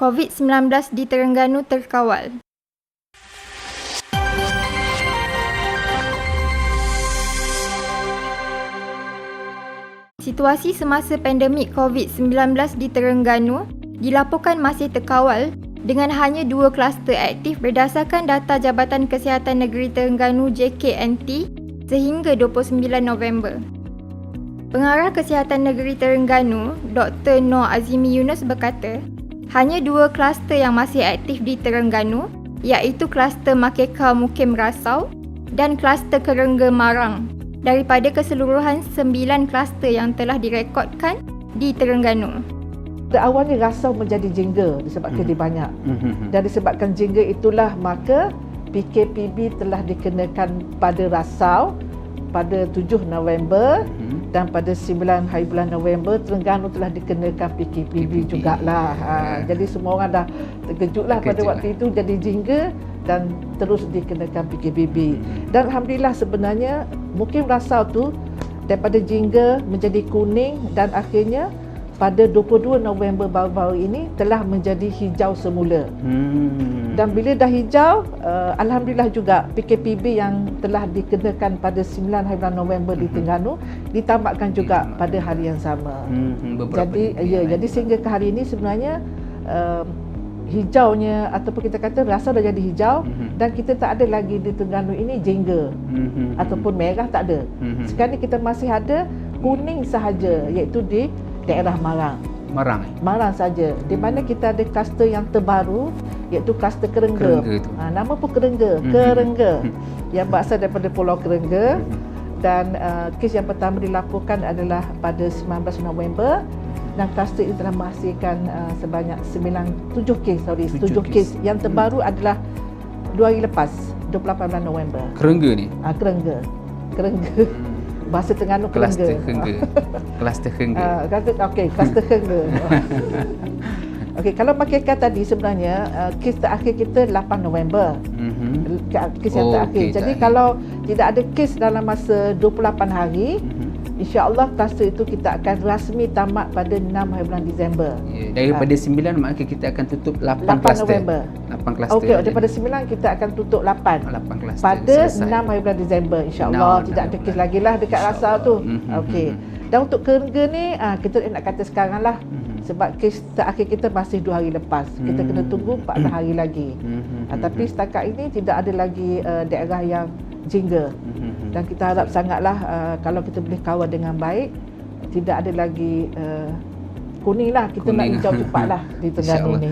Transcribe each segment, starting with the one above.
COVID-19 di Terengganu terkawal. Situasi semasa pandemik COVID-19 di Terengganu dilaporkan masih terkawal dengan hanya 2 kluster aktif berdasarkan data Jabatan Kesihatan Negeri Terengganu JKNT sehingga 29 November. Pengarah Kesihatan Negeri Terengganu, Dr. Noor Azimi Yunus berkata, hanya 2 kluster yang masih aktif di Terengganu iaitu kluster Makeka Mukim Rasau dan kluster Kerengga Marang daripada keseluruhan 9 kluster yang telah direkodkan di Terengganu. Awalnya Rasau menjadi jingga disebabkan dia banyak. Dan disebabkan jingga itulah maka PKPB telah dikenakan pada Rasau pada 7 November dan pada 9 hari bulan November Terengganu telah dikenakan PKPB jugalah. Jadi semua orang dah terkejutlah pada waktu itu jadi jingga dan terus dikenakan PKPB. Dan alhamdulillah sebenarnya mungkin Rasau tu daripada jingga menjadi kuning dan akhirnya pada 22 November baru-baru ini telah menjadi hijau semula. Dan bila dah hijau, alhamdulillah juga PKPB yang telah dikenakan pada 9 hari bulan November di Terengganu ditamatkan juga pada hari yang sama. Jadi sehingga ke hari ini sebenarnya hijaunya ataupun kita kata Rasau dah jadi hijau dan kita tak ada lagi di Terengganu ini jingga ataupun merah tak ada. Sekarang ni kita masih ada kuning sahaja iaitu di daerah Marang saja. Di mana kita ada kluster yang terbaru iaitu kluster Kerengga. Nama pun Kerengga, yang berasal daripada Pulau Kerengga dan kes yang pertama dilaporkan adalah pada 19 November dan kluster ini telah menghasilkan sebanyak 7 kes. Yang terbaru adalah 2 hari lepas 28 bulan November. Kerengga ni? Kerengga. Bahasa Terengganu Kerengga. Kluster Kerengga. Kluster Kerengga. Okey, kalau Makeka tadi sebenarnya kes terakhir kita 8 November. Kes yang terakhir. Jadi kalau tidak ada kes dalam masa 28 hari, insya-Allah kluster itu kita akan rasmi tamat pada 6 hari bulan Disember. Daripada 9 maka kita akan tutup 8 kluster. November. 8 kluster. Okey, daripada 9 kita akan tutup 8 kluster. Pada 6 hari bulan Disember insya-Allah tidak ada kes lagi lah dekat Rasau tu. Okey. Dan untuk Kerengga ni kita nak kata sekarang lah. Sebab kes terakhir kita masih 2 hari lepas. Kita kena tunggu 14 hari lagi. Tapi setakat ini tidak ada lagi daerah yang jingga. Dan kita harap sangatlah kalau kita boleh kawal dengan baik, tidak ada lagi kuning lah. Kita nak hijau cepatlah di Terengganu ni.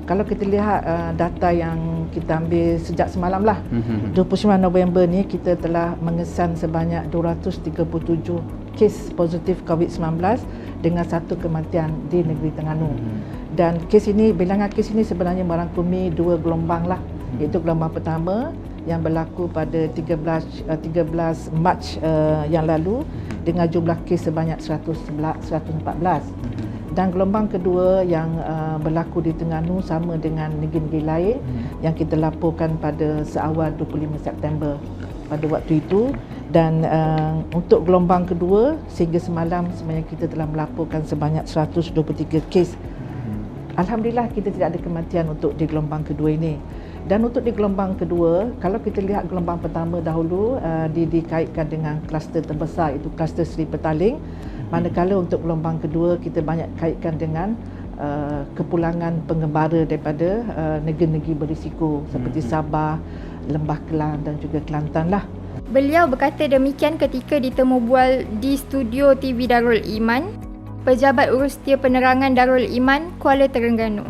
Kalau kita lihat data yang kita ambil sejak semalam lah, 29 November ni kita telah mengesan sebanyak 237 kes positif COVID-19 dengan 1 kematian di negeri Terengganu. Dan bilangan kes ini sebenarnya merangkumi 2 gelombang lah, iaitu gelombang pertama yang berlaku pada 13 Mac yang lalu dengan jumlah kes sebanyak 114. Dan gelombang kedua yang berlaku di Terengganu sama dengan negeri-negeri lain yang kita laporkan pada seawal 25 September pada waktu itu. Dan untuk gelombang kedua sehingga semalam sebenarnya kita telah melaporkan sebanyak 123 kes. Alhamdulillah kita tidak ada kematian untuk di gelombang kedua ini. Dan untuk di gelombang kedua, kalau kita lihat gelombang pertama dahulu dikaitkan dengan kluster terbesar iaitu kluster Seri Petaling, manakala untuk gelombang kedua kita banyak kaitkan dengan kepulangan pengembara daripada negeri-negeri berisiko seperti Sabah, Lembah Kelang dan juga Kelantan lah. Beliau berkata demikian ketika ditemu bual di studio TV Darul Iman, Pejabat Urustia Penerangan Darul Iman, Kuala Terengganu.